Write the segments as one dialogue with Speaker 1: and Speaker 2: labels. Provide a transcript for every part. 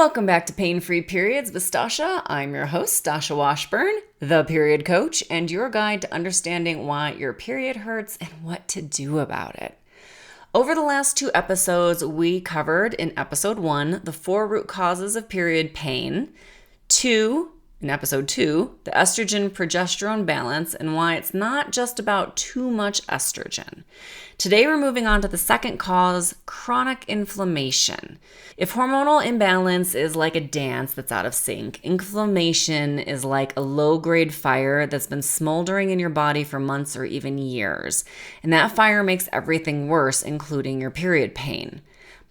Speaker 1: Welcome back to Pain-Free Periods with Stasha. I'm your host, Stasha Washburn, the period coach, and your guide to understanding why your period hurts and what to do about it. Over the last 2 episodes, we covered in episode 1, the 4 root causes of period pain, in episode 2, the estrogen-progesterone balance and why it's not just about too much estrogen. Today, we're moving on to the second cause, chronic inflammation. If hormonal imbalance is like a dance that's out of sync, inflammation is like a low-grade fire that's been smoldering in your body for months or even years. And that fire makes everything worse, including your period pain.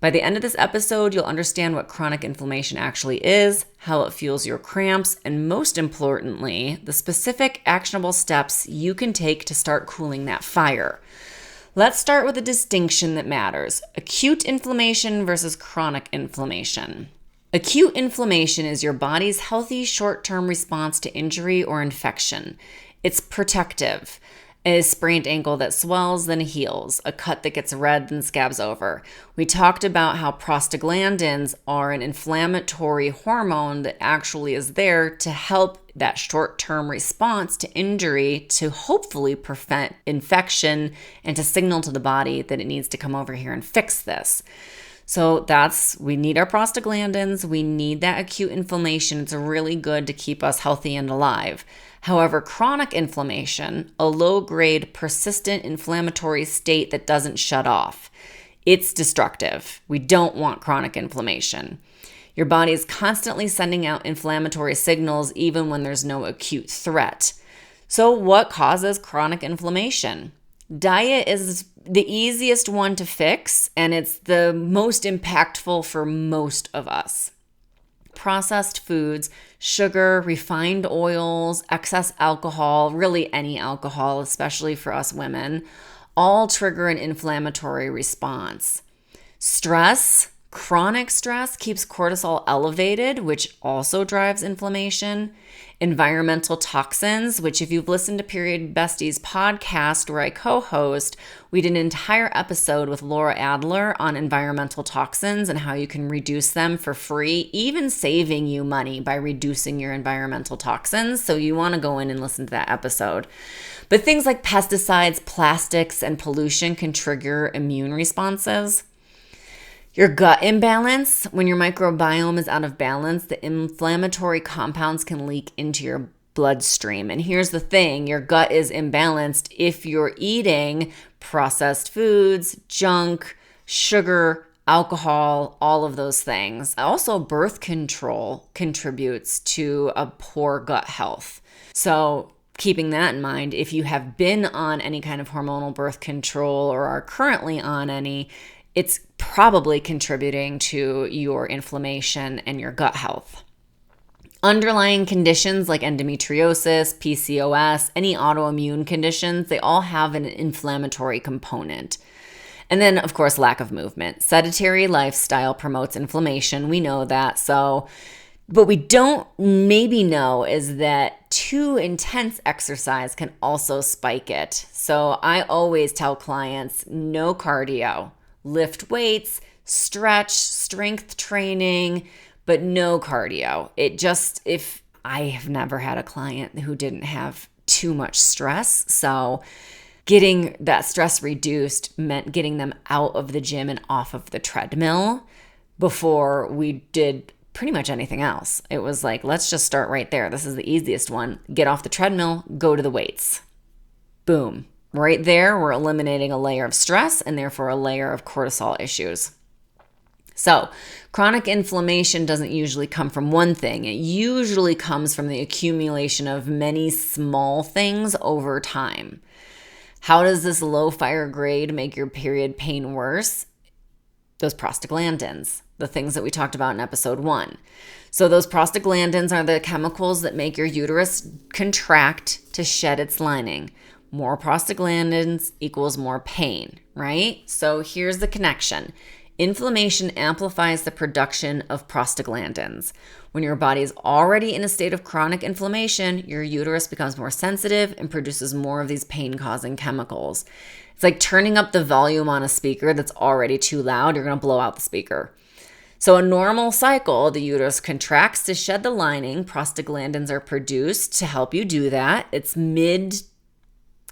Speaker 1: By the end of this episode, you'll understand what chronic inflammation actually is, how it fuels your cramps, and most importantly, the specific actionable steps you can take to start cooling that fire. Let's start with a distinction that matters: acute inflammation versus chronic inflammation. Acute inflammation is your body's healthy short-term response to injury or infection. It's protective. A sprained ankle that swells, then heals. A cut that gets red, then scabs over. We talked about how prostaglandins are an inflammatory hormone that actually is there to help that short-term response to injury to hopefully prevent infection and to signal to the body that it needs to come over here and fix this. So we need our prostaglandins. We need that acute inflammation. It's really good to keep us healthy and alive. However, chronic inflammation, a low-grade, persistent inflammatory state that doesn't shut off, it's destructive. We don't want chronic inflammation. Your body is constantly sending out inflammatory signals even when there's no acute threat. So what causes chronic inflammation? Diet is the easiest one to fix, and it's the most impactful for most of us. Processed foods, sugar, refined oils, excess alcohol, really any alcohol, especially for us women, all trigger an inflammatory response. Stress, chronic stress keeps cortisol elevated, which also drives inflammation. Environmental toxins, which if you've listened to Period Besties podcast where I co-host, we did an entire episode with Laura Adler on environmental toxins and how you can reduce them for free, even saving you money by reducing your environmental toxins. So you want to go in and listen to that episode. But things like pesticides, plastics, and pollution can trigger immune responses. Your gut imbalance, when your microbiome is out of balance, the inflammatory compounds can leak into your bloodstream. And here's the thing, your gut is imbalanced if you're eating processed foods, junk, sugar, alcohol, all of those things. Also, birth control contributes to a poor gut health. So keeping that in mind, if you have been on any kind of hormonal birth control or are currently on any, it's probably contributing to your inflammation and your gut health. Underlying conditions like endometriosis, PCOS, any autoimmune conditions, they all have an inflammatory component. And then, of course, lack of movement. Sedentary lifestyle promotes inflammation. We know that. What we don't maybe know is that too intense exercise can also spike it. So I always tell clients, no cardio. Lift weights, stretch, strength training, but no cardio. If I have never had a client who didn't have too much stress. So getting that stress reduced meant getting them out of the gym and off of the treadmill before we did pretty much anything else. It was like, let's just start right there. This is the easiest one. Get off the treadmill, go to the weights. Boom. Right there, we're eliminating a layer of stress and therefore a layer of cortisol issues. So, chronic inflammation doesn't usually come from one thing. It usually comes from the accumulation of many small things over time. How does this low fire grade make your period pain worse? Those prostaglandins, the things that we talked about in episode 1. So those prostaglandins are the chemicals that make your uterus contract to shed its lining. More prostaglandins equals more pain, right? So here's the connection. Inflammation amplifies the production of prostaglandins. When your body is already in a state of chronic inflammation, your uterus becomes more sensitive and produces more of these pain-causing chemicals. It's like turning up the volume on a speaker that's already too loud. You're going to blow out the speaker. So a normal cycle, the uterus contracts to shed the lining. Prostaglandins are produced to help you do that. It's mid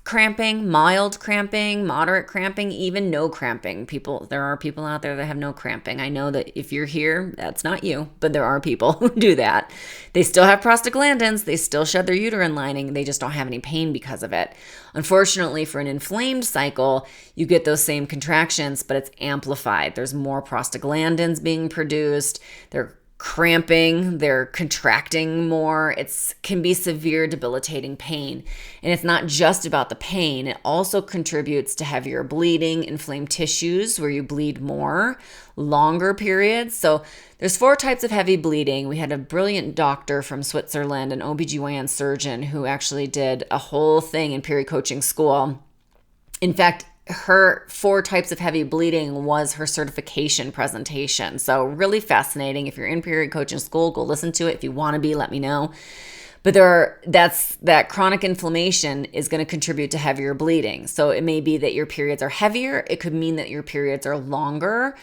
Speaker 1: cramping, mild cramping, moderate cramping, even no cramping. There are people out there that have no cramping. I know that if you're here, that's not you, but there are people who do that. They still have prostaglandins. They still shed their uterine lining. They just don't have any pain because of it. Unfortunately, for an inflamed cycle, you get those same contractions, but it's amplified. There's more prostaglandins being produced. They're cramping, they're contracting more. It can be severe, debilitating pain. And it's not just about the pain. It also contributes to heavier bleeding, inflamed tissues where you bleed more, longer periods. So there's 4 types of heavy bleeding. We had a brilliant doctor from Switzerland, an OBGYN surgeon, who actually did a whole thing in period coaching school. In fact, her 4 types of heavy bleeding was her certification presentation. So really fascinating. If you're in period coaching school, go listen to it. If you want to be, let me know. But that chronic inflammation is going to contribute to heavier bleeding. So it may be that your periods are heavier. It could mean that your periods are longer.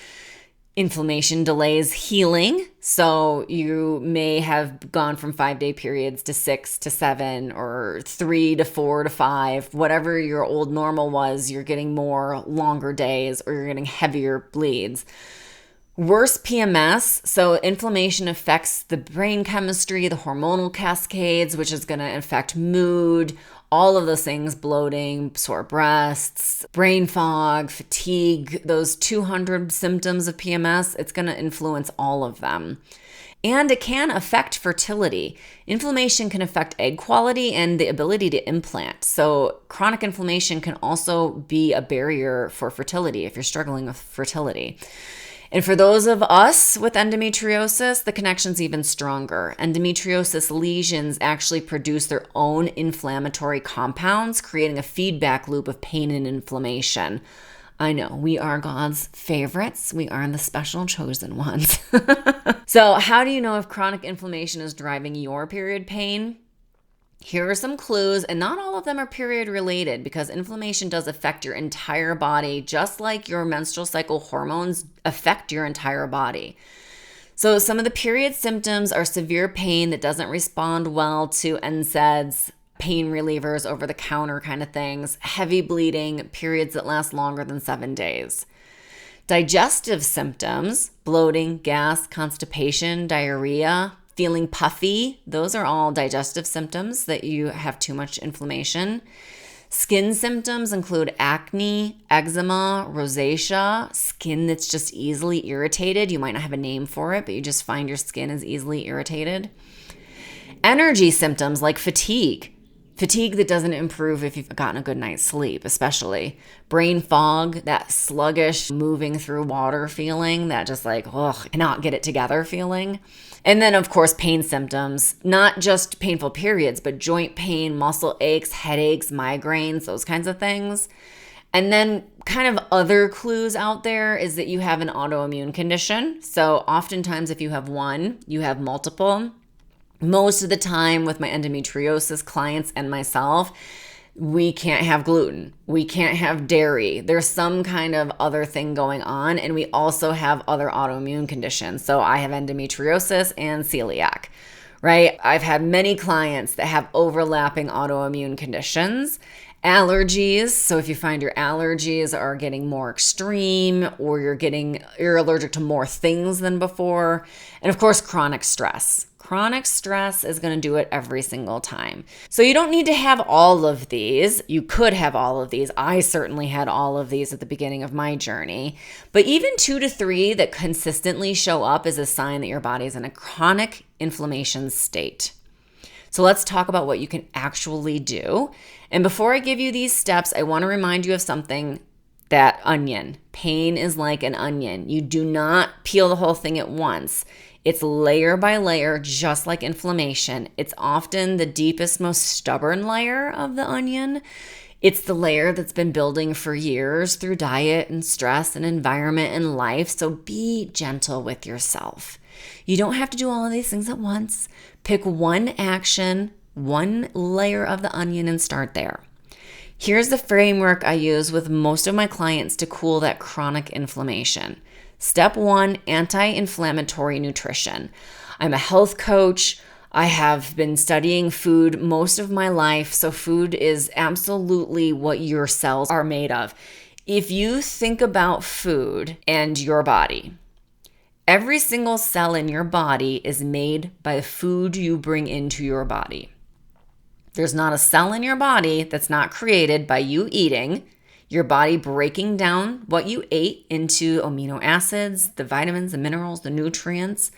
Speaker 1: Inflammation delays healing. So you may have gone from 5-day periods to 6 to 7 or 3 to 4 to 5, whatever your old normal was, you're getting more longer days or you're getting heavier bleeds. Worse PMS. So inflammation affects the brain chemistry, the hormonal cascades, which is going to affect mood, all of those things, bloating, sore breasts, brain fog, fatigue, those 200 symptoms of PMS, it's going to influence all of them. And it can affect fertility. Inflammation can affect egg quality and the ability to implant. So chronic inflammation can also be a barrier for fertility if you're struggling with fertility. And for those of us with endometriosis, the connection's even stronger. Endometriosis lesions actually produce their own inflammatory compounds, creating a feedback loop of pain and inflammation. I know, we are God's favorites. We are the special chosen ones. So how do you know if chronic inflammation is driving your period pain? Here are some clues, and not all of them are period related because inflammation does affect your entire body, just like your menstrual cycle hormones affect your entire body. So some of the period symptoms are severe pain that doesn't respond well to NSAIDs, pain relievers, over-the-counter kind of things, heavy bleeding, periods that last longer than 7 days. Digestive symptoms, bloating, gas, constipation, diarrhea, feeling puffy, those are all digestive symptoms that you have too much inflammation. Skin symptoms include acne, eczema, rosacea, skin that's just easily irritated. You might not have a name for it, but you just find your skin is easily irritated. Energy symptoms like fatigue that doesn't improve if you've gotten a good night's sleep, especially. Brain fog, that sluggish moving through water feeling, that just like, cannot get it together feeling. And then, of course, pain symptoms, not just painful periods, but joint pain, muscle aches, headaches, migraines, those kinds of things. And then kind of other clues out there is that you have an autoimmune condition. So oftentimes if you have one, you have multiple. Most of the time with my endometriosis clients and myself, we can't have gluten. We can't have dairy. There's some kind of other thing going on. And we also have other autoimmune conditions. So I have endometriosis and celiac, right? I've had many clients that have overlapping autoimmune conditions. Allergies. So if you find your allergies are getting more extreme or you're allergic to more things than before. And of course, chronic stress. Chronic stress is going to do it every single time. So you don't need to have all of these. You could have all of these. I certainly had all of these at the beginning of my journey. But even 2 to 3 that consistently show up is a sign that your body is in a chronic inflammation state. So let's talk about what you can actually do. And before I give you these steps, I want to remind you of something. That onion. Pain is like an onion. You do not peel the whole thing at once. It's layer by layer, just like inflammation. It's often the deepest, most stubborn layer of the onion. It's the layer that's been building for years through diet and stress and environment and life. So be gentle with yourself. You don't have to do all of these things at once. Pick one action, one layer of the onion, and start there. Here's the framework I use with most of my clients to cool that chronic inflammation. Step 1, anti-inflammatory nutrition. I'm a health coach. I have been studying food most of my life, so food is absolutely what your cells are made of. If you think about food and your body, every single cell in your body is made by the food you bring into your body. There's not a cell in your body that's not created by you eating, your body breaking down what you ate into amino acids, the vitamins, the minerals, the nutrients,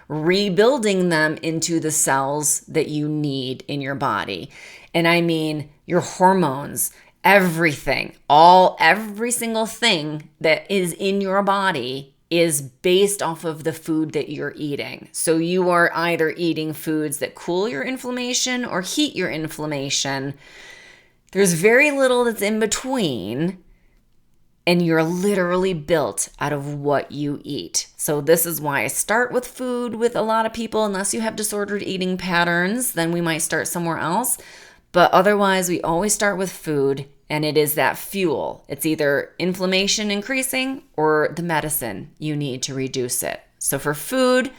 Speaker 1: rebuilding them into the cells that you need in your body. And I mean your hormones, everything, every single thing that is in your body is based off of the food that you're eating. So you are either eating foods that cool your inflammation or heat your inflammation. There's very little that's in between, and you're literally built out of what you eat. So this is why I start with food with a lot of people. Unless you have disordered eating patterns, then we might start somewhere else. But otherwise, we always start with food, and it is that fuel. It's either inflammation increasing or the medicine you need to reduce it. So for food,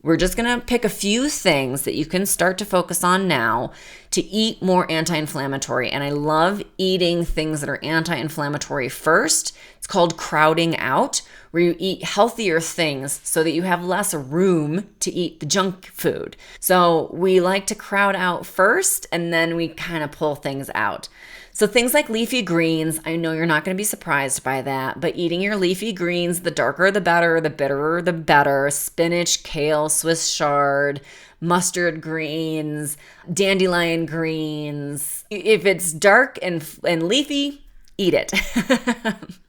Speaker 1: we're just going to pick a few things that you can start to focus on now to eat more anti-inflammatory. And I love eating things that are anti-inflammatory first. It's called crowding out, where you eat healthier things so that you have less room to eat the junk food. So we like to crowd out first, and then we kind of pull things out. So things like leafy greens, I know you're not going to be surprised by that, but eating your leafy greens, the darker the better, the bitterer the better. Spinach, kale, Swiss chard, mustard greens, dandelion greens. If it's dark and leafy, eat it.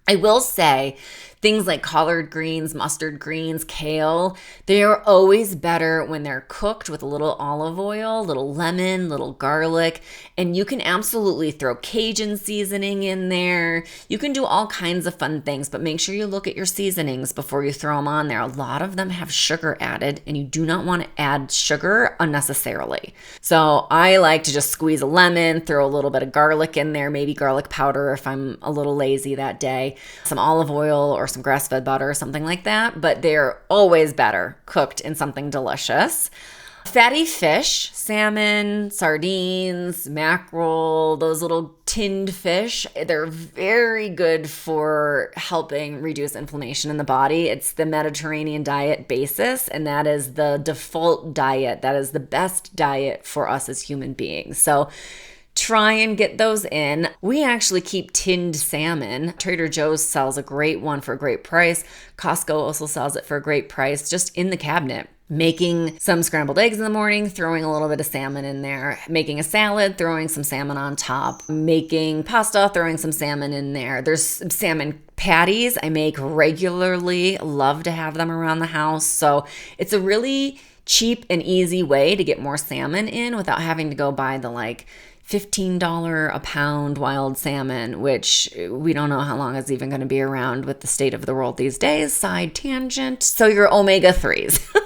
Speaker 1: I will say things like collard greens, mustard greens, kale, they are always better when they're cooked with a little olive oil, little lemon, little garlic, and you can absolutely throw Cajun seasoning in there. You can do all kinds of fun things, but make sure you look at your seasonings before you throw them on there. A lot of them have sugar added, and you do not want to add sugar unnecessarily. So I like to just squeeze a lemon, throw a little bit of garlic in there, maybe garlic powder if I'm a little lazy that day, some olive oil or some grass-fed butter or something like that, but they're always better cooked in something delicious. Fatty fish, salmon, sardines, mackerel, those little tinned fish, they're very good for helping reduce inflammation in the body. It's the Mediterranean diet basis, and that is the default diet. That is the best diet for us as human beings. So try and get those in. We actually keep tinned salmon. Trader Joe's sells a great one for a great price. Costco also sells it for a great price, just in the cabinet. Making some scrambled eggs in the morning, throwing a little bit of salmon in there. Making a salad, throwing some salmon on top. Making pasta, throwing some salmon in there. There's salmon patties I make regularly. Love to have them around the house. So it's a really cheap and easy way to get more salmon in without having to go buy the $15 a pound wild salmon, which we don't know how long it's even going to be around with the state of the world these days. Side tangent. So your omega-3s.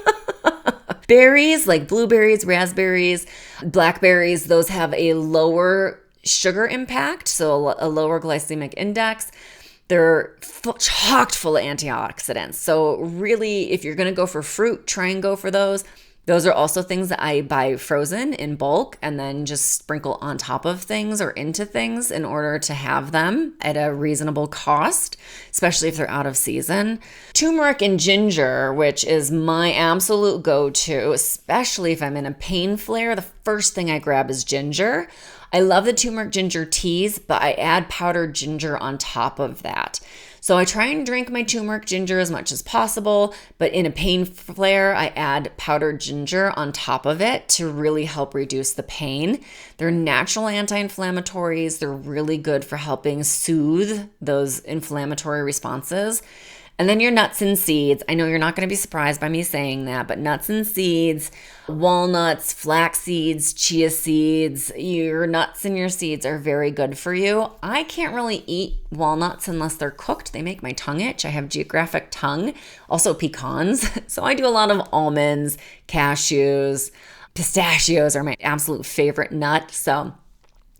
Speaker 1: Berries like blueberries, raspberries, blackberries, those have a lower sugar impact, so a lower glycemic index. They're chocked full of antioxidants. So really, if you're going to go for fruit, try and go for those. Those are also things that I buy frozen in bulk and then just sprinkle on top of things or into things in order to have them at a reasonable cost, especially if they're out of season. Turmeric and ginger, which is my absolute go-to, especially if I'm in a pain flare, the first thing I grab is ginger. I love the turmeric ginger teas, but I add powdered ginger on top of that. So I try and drink my turmeric ginger as much as possible, but in a pain flare, I add powdered ginger on top of it to really help reduce the pain. They're natural anti-inflammatories. They're really good for helping soothe those inflammatory responses. And then your nuts and seeds. I know you're not going to be surprised by me saying that, but nuts and seeds, walnuts, flax seeds, chia seeds, your nuts and your seeds are very good for you. I can't really eat walnuts unless they're cooked. They make my tongue itch. I have geographic tongue. Also pecans. So I do a lot of almonds, cashews, pistachios are my absolute favorite nut. So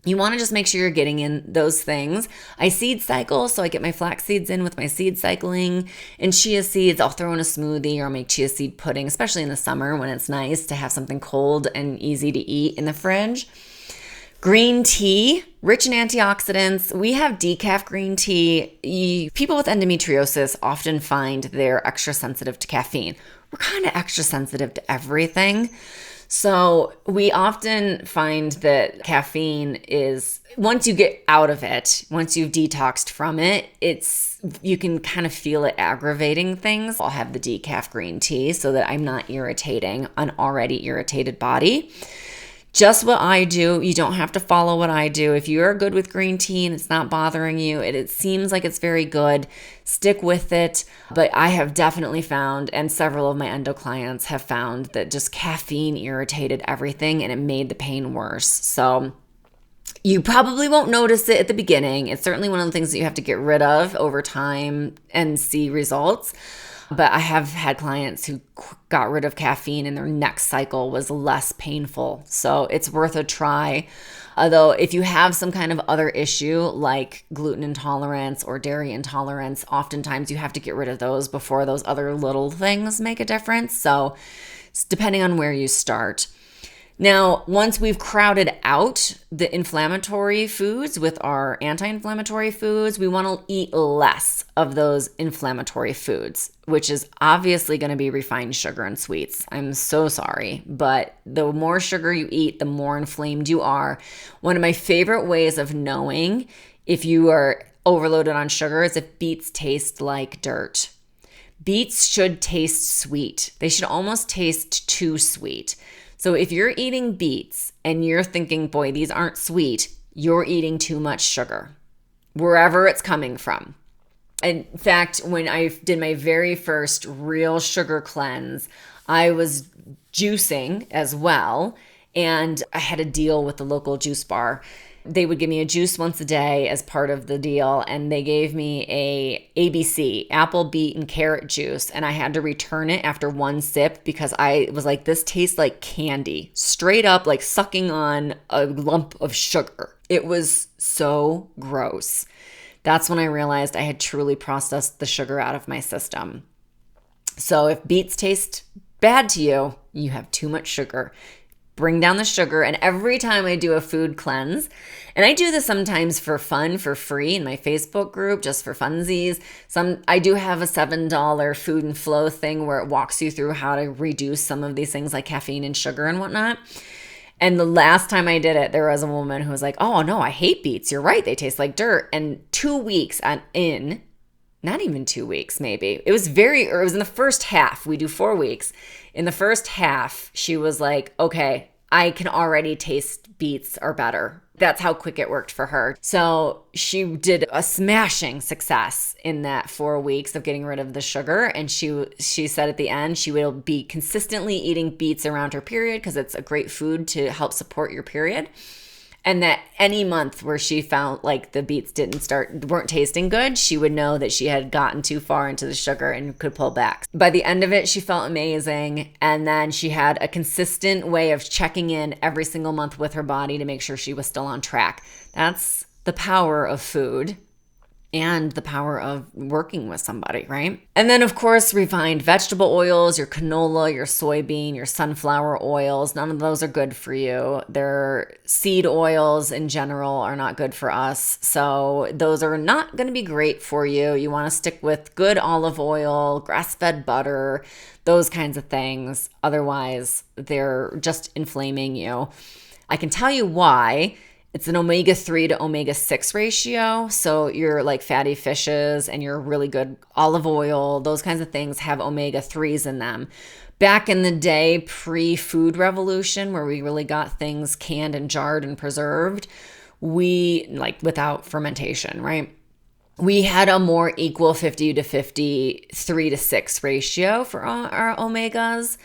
Speaker 1: You want to just make sure you're getting in those things. I seed cycle, so I get my flax seeds in with my seed cycling, and chia seeds I'll throw in a smoothie or I'll make chia seed pudding, especially in the summer when it's nice to have something cold and easy to eat in the fridge. Green tea, rich in antioxidants. We have decaf green tea. People with endometriosis often find they're extra sensitive to caffeine. We're kind of extra sensitive to everything. So we often find that caffeine is, once you get out of it, once you've detoxed from it, you can kind of feel it aggravating things. I'll have the decaf green tea so that I'm not irritating an already irritated body. Just what I do. You don't have to follow what I do. If you're good with green tea and it's not bothering you, it seems like it's very good, stick with it. But I have definitely found, and several of my endo clients have found, that just caffeine irritated everything and it made the pain worse. So you probably won't notice it at the beginning. It's certainly one of the things that you have to get rid of over time and see results. But I have had clients who got rid of caffeine and their next cycle was less painful. So it's worth a try. Although if you have some kind of other issue like gluten intolerance or dairy intolerance, oftentimes you have to get rid of those before those other little things make a difference. So it's depending on where you start. Now, once we've crowded out the inflammatory foods with our anti-inflammatory foods, we want to eat less of those inflammatory foods, which is obviously going to be refined sugar and sweets. I'm so sorry, but the more sugar you eat, the more inflamed you are. One of my favorite ways of knowing if you are overloaded on sugar is if beets taste like dirt. Beets should taste sweet. They should almost taste too sweet. So if you're eating beets and you're thinking, boy, these aren't sweet, you're eating too much sugar, wherever it's coming from. In fact, when I did my very first real sugar cleanse, I was juicing as well. And I had a deal with the local juice bar. They would give me a juice once a day as part of the deal, and they gave me a ABC, apple, beet, and carrot juice, and I had to return it after one sip because I was like, this tastes like candy, straight up like sucking on a lump of sugar. It was so gross. That's when I realized I had truly processed the sugar out of my system. So if beets taste bad to you, you have too much sugar. Bring down the sugar. And every time I do a food cleanse, and I do this sometimes for fun, for free in my Facebook group, just for funsies. I do have a $7 food and flow thing where it walks you through how to reduce some of these things like caffeine and sugar and whatnot. And the last time I did it, there was a woman who was like, oh no, I hate beets. You're right. They taste like dirt. And 2 weeks in, not even 2 weeks, maybe. It was in the first half. We do 4 weeks. In the first half, she was like, okay, I can already taste beets are better. That's how quick it worked for her. So she did a smashing success in that 4 weeks of getting rid of the sugar. And she said at the end, she will be consistently eating beets around her period because it's a great food to help support your period. And that any month where she found like the beets weren't tasting good, she would know that she had gotten too far into the sugar and could pull back. By the end of it, she felt amazing. And then she had a consistent way of checking in every single month with her body to make sure she was still on track. That's the power of food and the power of working with somebody, right? And then, of course, refined vegetable oils, your canola, your soybean, your sunflower oils, none of those are good for you. Their seed oils in general are not good for us. So those are not going to be great for you. You want to stick with good olive oil, grass-fed butter, those kinds of things. Otherwise, they're just inflaming you. I can tell you why. It's an omega-3 to omega-6 ratio. So your like fatty fishes and your really good olive oil, those kinds of things have omega-3s in them. Back in the day, pre-food revolution, where we really got things canned and jarred and preserved, without fermentation, right? We had a more equal 50 to 50, 3 to 6 ratio for our omegas.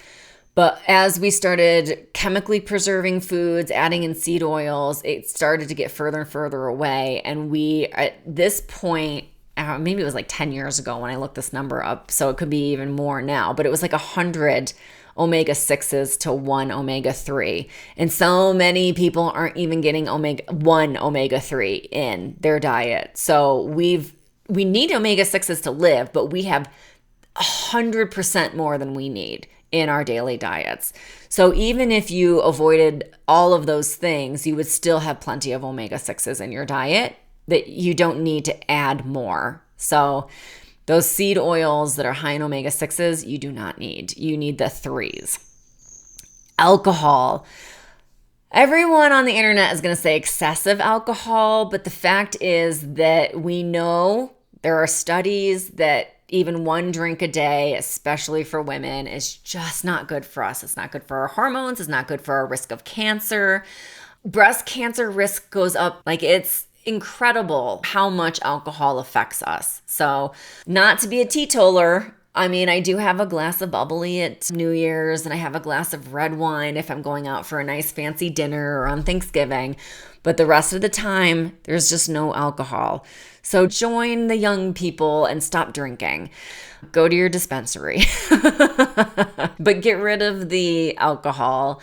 Speaker 1: But as we started chemically preserving foods, adding in seed oils, it started to get further and further away. And we, at this point, maybe it was like 10 years ago when I looked this number up, so it could be even more now, but it was like 100 omega-6s to 1 omega-3. And so many people aren't even getting 1 omega-3 in their diet. So we need omega-6s to live, but we have 100% more than we need in our daily diets. So even if you avoided all of those things, you would still have plenty of omega-6s in your diet that you don't need to add more. So those seed oils that are high in omega-6s, you do not need. You need the 3s. Alcohol. Everyone on the internet is going to say excessive alcohol, but the fact is that we know there are studies that even 1 drink a day, especially for women, is just not good for us. It's not good for our hormones. It's not good for our risk of cancer. Breast cancer risk goes up. Like, it's incredible how much alcohol affects us. So, not to be a teetotaler, I mean, I do have a glass of bubbly at New Year's, and I have a glass of red wine if I'm going out for a nice fancy dinner or on Thanksgiving. But the rest of the time, there's just no alcohol. So join the young people and stop drinking. Go to your dispensary. But get rid of the alcohol.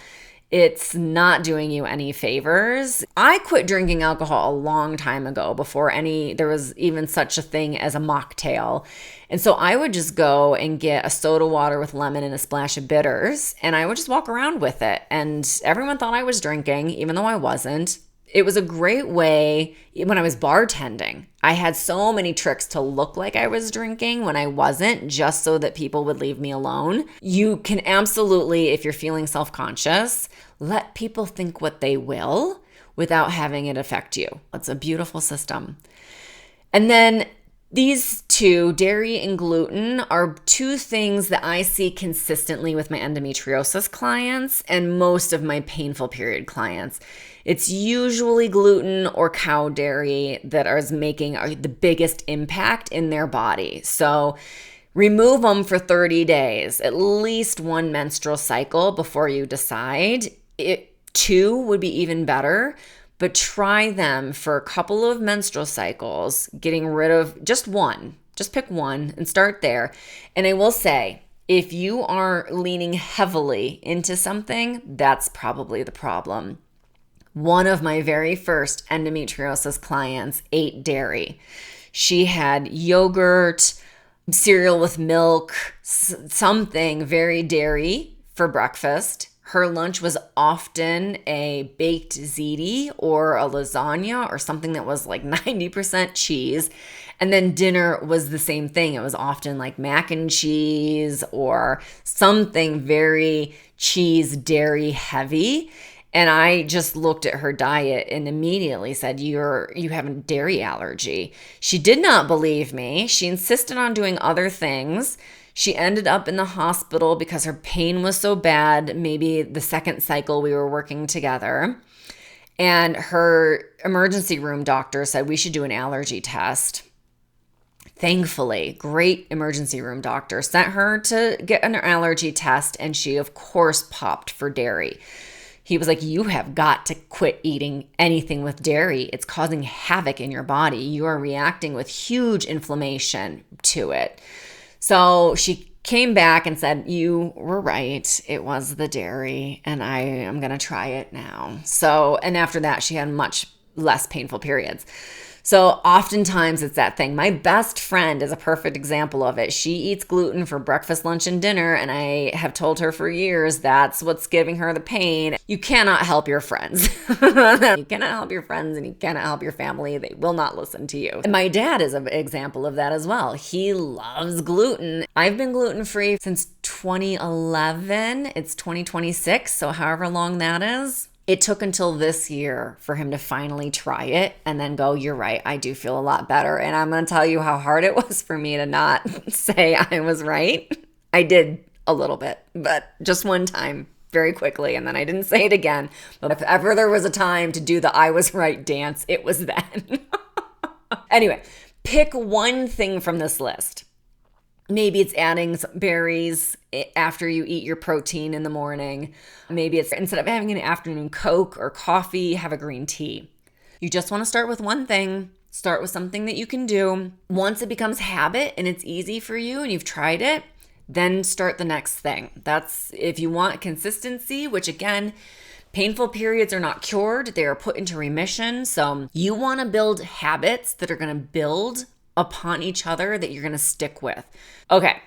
Speaker 1: It's not doing you any favors. I quit drinking alcohol a long time ago before there was even such a thing as a mocktail. And so I would just go and get a soda water with lemon and a splash of bitters, and I would just walk around with it. And everyone thought I was drinking, even though I wasn't. It was a great way when I was bartending. I had so many tricks to look like I was drinking when I wasn't, just so that people would leave me alone. You can absolutely, if you're feeling self-conscious, let people think what they will without having it affect you. It's a beautiful system. And then these two, dairy and gluten, are 2 things that I see consistently with my endometriosis clients and most of my painful period clients. It's usually gluten or cow dairy that is making the biggest impact in their body. So remove them for 30 days, at least 1 menstrual cycle before you decide. 2 would be even better. But try them for a couple of menstrual cycles, getting rid of just 1. Just pick 1 and start there. And I will say, if you are leaning heavily into something, that's probably the problem. One of my very first endometriosis clients ate dairy. She had yogurt, cereal with milk, something very dairy for breakfast. Her lunch was often a baked ziti or a lasagna or something that was like 90% cheese. And then dinner was the same thing. It was often like mac and cheese or something very cheese, dairy heavy. And I just looked at her diet and immediately said, you have a dairy allergy. She did not believe me. She insisted on doing other things. She ended up in the hospital because her pain was so bad, maybe the second cycle we were working together. And her emergency room doctor said we should do an allergy test. Thankfully, great emergency room doctor sent her to get an allergy test, and she, of course, popped for dairy. He was like, you have got to quit eating anything with dairy. It's causing havoc in your body. You are reacting with huge inflammation to it. So she came back and said, you were right. It was the dairy, and I am going to try it now. So, and after that, she had much less painful periods. So oftentimes it's that thing. My best friend is a perfect example of it. She eats gluten for breakfast, lunch, and dinner, and I have told her for years that's what's giving her the pain. You cannot help your friends. You cannot help your friends, and you cannot help your family. They will not listen to you. And my dad is an example of that as well. He loves gluten. I've been gluten-free since 2011. It's 2026, so however long that is. It took until this year for him to finally try it and then go, you're right, I do feel a lot better. And I'm going to tell you how hard it was for me to not say I was right. I did a little bit, but just one time, very quickly, and then I didn't say it again. But if ever there was a time to do the I was right dance, it was then. Anyway, pick one thing from this list. Maybe it's adding some berries after you eat your protein in the morning. Maybe it's instead of having an afternoon Coke or coffee, have a green tea. You just want to start with one thing. Start with something that you can do. Once it becomes habit and it's easy for you and you've tried it, then start the next thing. That's if you want consistency, which again, painful periods are not cured, they are put into remission. So you want to build habits that are going to build upon each other that you're going to stick with. Okay.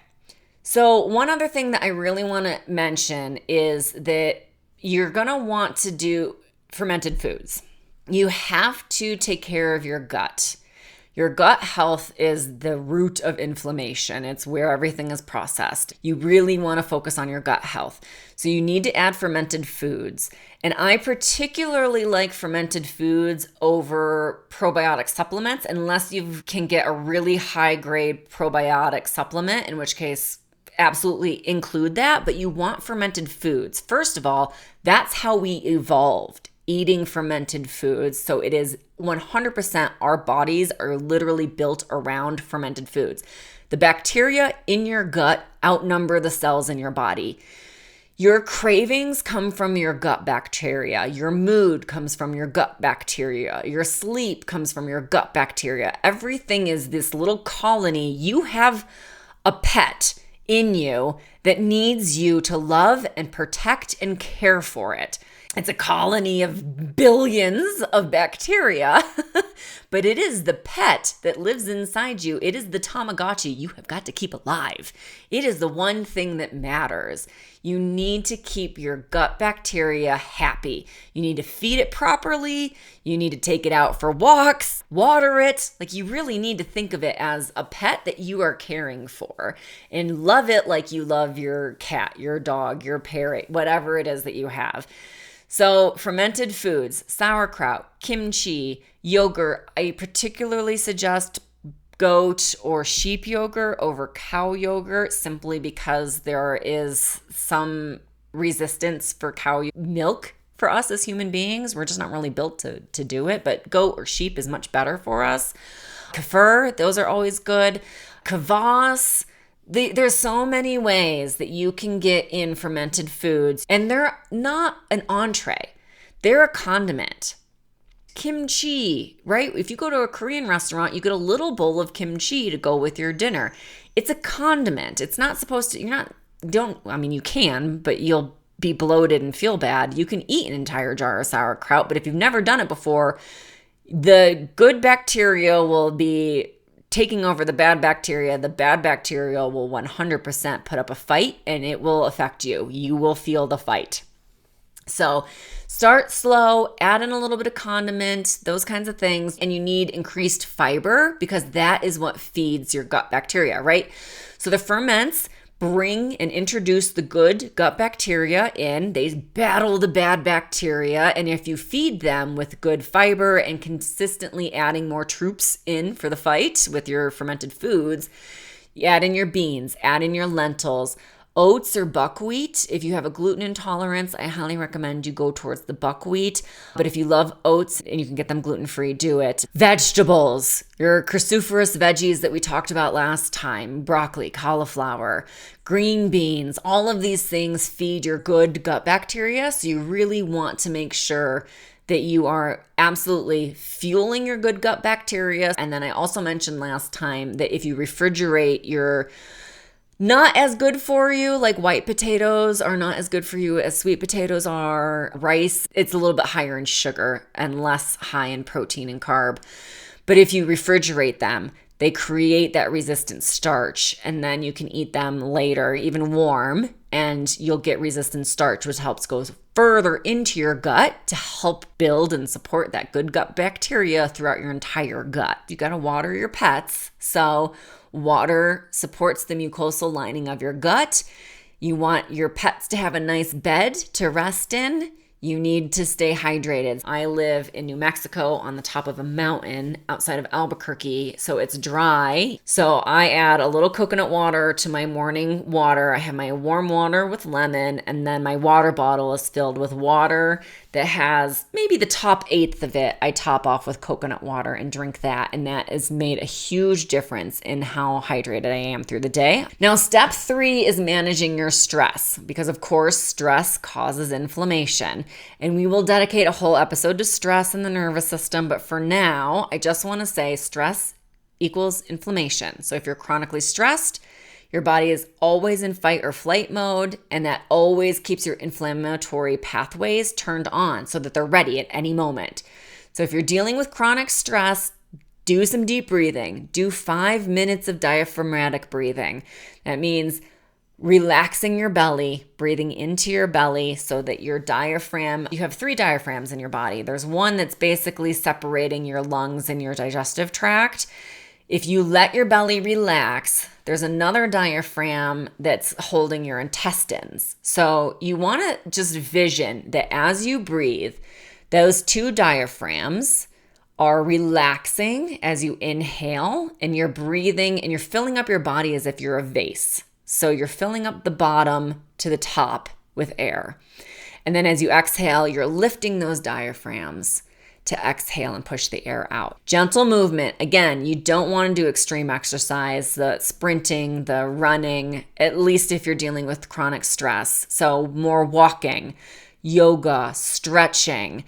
Speaker 1: So one other thing that I really want to mention is that you're going to want to do fermented foods. You have to take care of your gut. Your gut health is the root of inflammation. It's where everything is processed. You really want to focus on your gut health. So you need to add fermented foods. And I particularly like fermented foods over probiotic supplements, unless you can get a really high grade probiotic supplement, in which case absolutely include that. But you want fermented foods. First of all, that's how we evolved, eating fermented foods. So it is 100% our bodies are literally built around fermented foods. The bacteria in your gut outnumber the cells in your body. Your cravings come from your gut bacteria. Your mood comes from your gut bacteria. Your sleep comes from your gut bacteria. Everything is this little colony. You have a pet in you that needs you to love and protect and care for it. It's a colony of billions of bacteria, but it is the pet that lives inside you. It is the Tamagotchi you have got to keep alive. It is the one thing that matters. You need to keep your gut bacteria happy. You need to feed it properly. You need to take it out for walks, water it. Like, you really need to think of it as a pet that you are caring for, and love it like you love your cat, your dog, your parrot, whatever it is that you have. So fermented foods, sauerkraut, kimchi, yogurt. I particularly suggest goat or sheep yogurt over cow yogurt, simply because there is some resistance for cow milk for us as human beings. We're just not really built to do it, but goat or sheep is much better for us. Kefir, those are always good. Kvass. There's so many ways that you can get in fermented foods, and they're not an entree. They're a condiment. Kimchi, right? If you go to a Korean restaurant, you get a little bowl of kimchi to go with your dinner. It's a condiment. It's not supposed to, you can, but you'll be bloated and feel bad. You can eat an entire jar of sauerkraut, but if you've never done it before, the good bacteria will be taking over the bad bacteria. The bad bacteria will 100% put up a fight, and it will affect you. You will feel the fight. So start slow, add in a little bit of condiment, those kinds of things. And you need increased fiber, because that is what feeds your gut bacteria, right? So the ferments bring and introduce the good gut bacteria in. They battle the bad bacteria. And if you feed them with good fiber and consistently adding more troops in for the fight with your fermented foods, you add in your beans, add in your lentils, oats or buckwheat. If you have a gluten intolerance, I highly recommend you go towards the buckwheat. But if you love oats and you can get them gluten-free, do it. Vegetables, your cruciferous veggies that we talked about last time, broccoli, cauliflower, green beans, all of these things feed your good gut bacteria. So you really want to make sure that you are absolutely fueling your good gut bacteria. And then I also mentioned last time that if you refrigerate your not as good for you, like white potatoes are not as good for you as sweet potatoes are. Rice, it's a little bit higher in sugar and less high in protein and carb. But if you refrigerate them, they create that resistant starch, and then you can eat them later, even warm, and you'll get resistant starch, which helps go further into your gut to help build and support that good gut bacteria throughout your entire gut. You got to water your pets. So water supports the mucosal lining of your gut. You want your pets to have a nice bed to rest in. You need to stay hydrated. I live in New Mexico on the top of a mountain outside of Albuquerque, so it's dry. So I add a little coconut water to my morning water. I have my warm water with lemon, and then my water bottle is filled with water that has maybe the top eighth of it. I top off with coconut water and drink that, and that has made a huge difference in how hydrated I am through the day. Now, step 3 is managing your stress, because of course, stress causes inflammation. And we will dedicate a whole episode to stress and the nervous system. But for now, I just want to say stress equals inflammation. So if you're chronically stressed, Your body is always in fight or flight mode, and that always keeps your inflammatory pathways turned on so that they're ready at any moment. So if you're dealing with chronic stress, do some deep breathing. Do 5 minutes of diaphragmatic breathing. That means relaxing your belly, breathing into your belly so that your diaphragm, you have 3 diaphragms in your body. There's one that's basically separating your lungs and your digestive tract. If you let your belly relax, there's another diaphragm that's holding your intestines. So you want to just vision that as you breathe, those 2 diaphragms are relaxing as you inhale, and you're breathing and you're filling up your body as if you're a vase. So you're filling up the bottom to the top with air. And then as you exhale, you're lifting those diaphragms to exhale and push the air out. Gentle movement. Again, you don't want to do extreme exercise, the sprinting, the running, at least if you're dealing with chronic stress. So more walking, yoga, stretching,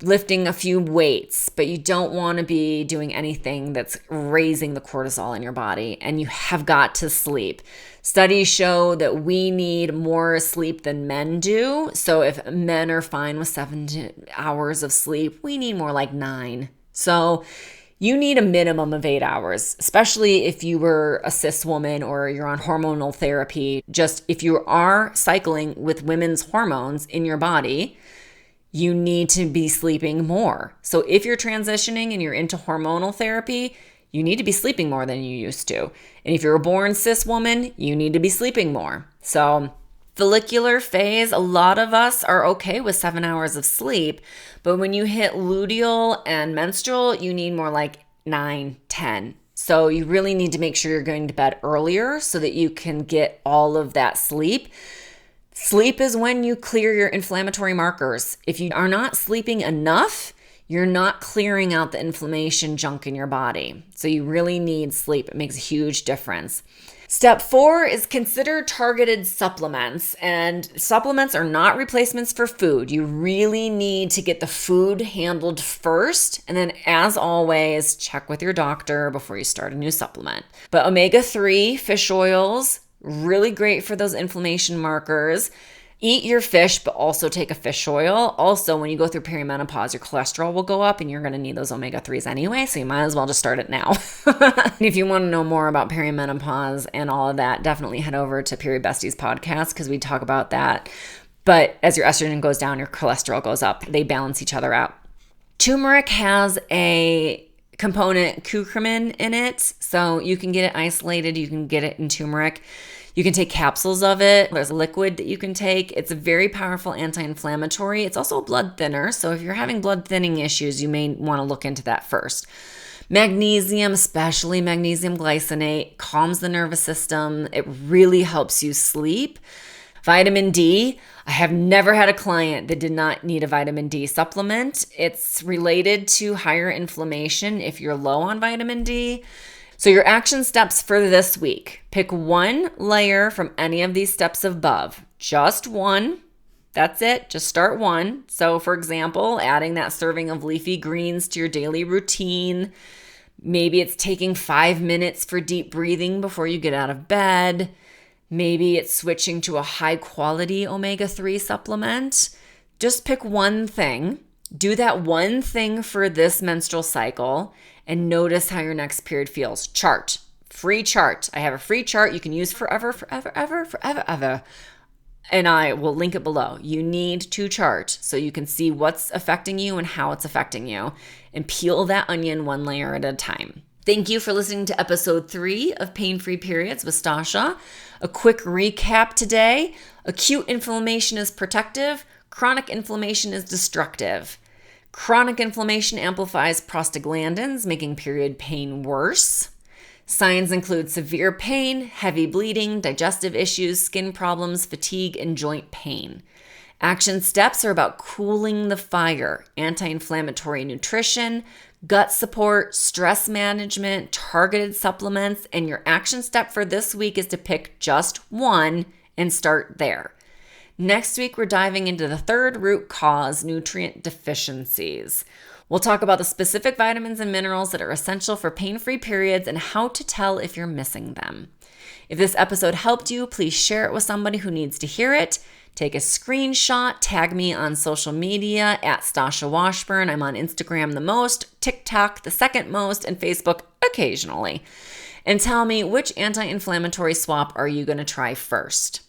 Speaker 1: lifting a few weights, but you don't want to be doing anything that's raising the cortisol in your body, and you have got to sleep. Studies show that we need more sleep than men do. So if men are fine with 7 hours of sleep, we need more like 9. So you need a minimum of 8 hours, especially if you were a cis woman or you're on hormonal therapy. Just if you are cycling with women's hormones in your body, you need to be sleeping more. So if you're transitioning and you're into hormonal therapy, you need to be sleeping more than you used to. And if you're a born cis woman, you need to be sleeping more. So follicular phase, a lot of us are okay with 7 hours of sleep, but when you hit luteal and menstrual, you need more like 9, 10. So you really need to make sure you're going to bed earlier so that you can get all of that sleep. Sleep is when you clear your inflammatory markers. If you are not sleeping enough, you're not clearing out the inflammation junk in your body. So you really need sleep. It makes a huge difference. Step 4 is consider targeted supplements. And supplements are not replacements for food. You really need to get the food handled first. And then, as always, check with your doctor before you start a new supplement. But omega-3 fish oils, really great for those inflammation markers. Eat your fish, but also take a fish oil. Also, when you go through perimenopause, your cholesterol will go up and you're going to need those omega-3s anyway, so you might as well just start it now. And if you want to know more about perimenopause and all of that, definitely head over to Period Besties podcast because we talk about that. But as your estrogen goes down, your cholesterol goes up. They balance each other out. Turmeric has a component curcumin in it, so you can get it isolated. You can get it in turmeric. You can take capsules of it. There's a liquid that you can take. It's a very powerful anti-inflammatory. It's also a blood thinner. So if you're having blood thinning issues, you may want to look into that first. Magnesium, especially magnesium glycinate, calms the nervous system. It really helps you sleep. Vitamin D. I have never had a client that did not need a vitamin D supplement. It's related to higher inflammation if you're low on vitamin D. So your action steps for this week. Pick one layer from any of these steps above. Just one. That's it. Just start one. So for example, adding that serving of leafy greens to your daily routine. Maybe it's taking 5 minutes for deep breathing before you get out of bed. Maybe it's switching to a high quality omega-3 supplement. Just pick one thing. Do that one thing for this menstrual cycle and notice how your next period feels. Chart. Free chart. I have a free chart you can use forever. And I will link it below. You need to chart so you can see what's affecting you and how it's affecting you, and peel that onion one layer at a time. Thank you for listening to episode 3 of Pain-Free Periods with Stasha. A quick recap today. Acute inflammation is protective. Chronic inflammation is destructive. Chronic inflammation amplifies prostaglandins, making period pain worse. Signs include severe pain, heavy bleeding, digestive issues, skin problems, fatigue, and joint pain. Action steps are about cooling the fire, anti-inflammatory nutrition, gut support, stress management, targeted supplements, and your action step for this week is to pick just one and start there. Next week, we're diving into the third root cause, nutrient deficiencies. We'll talk about the specific vitamins and minerals that are essential for pain-free periods and how to tell if you're missing them. If this episode helped you, please share it with somebody who needs to hear it. Take a screenshot, tag me on social media at Stasha Washburn. I'm on Instagram the most, TikTok the second most, and Facebook occasionally. And tell me, which anti-inflammatory swap are you going to try first?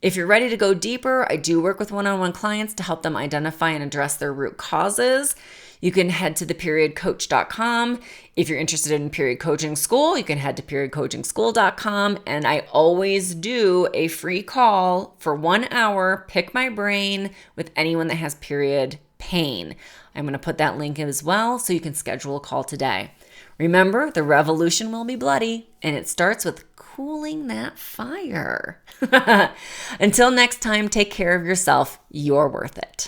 Speaker 1: If you're ready to go deeper, I do work with one-on-one clients to help them identify and address their root causes. You can head to theperiodcoach.com. If you're interested in period coaching school, you can head to periodcoachingschool.com. And I always do a free call for 1 hour, pick my brain with anyone that has period pain. I'm going to put that link as well so you can schedule a call today. Remember, the revolution will be bloody, and it starts with cooling that fire. Until next time, take care of yourself. You're worth it.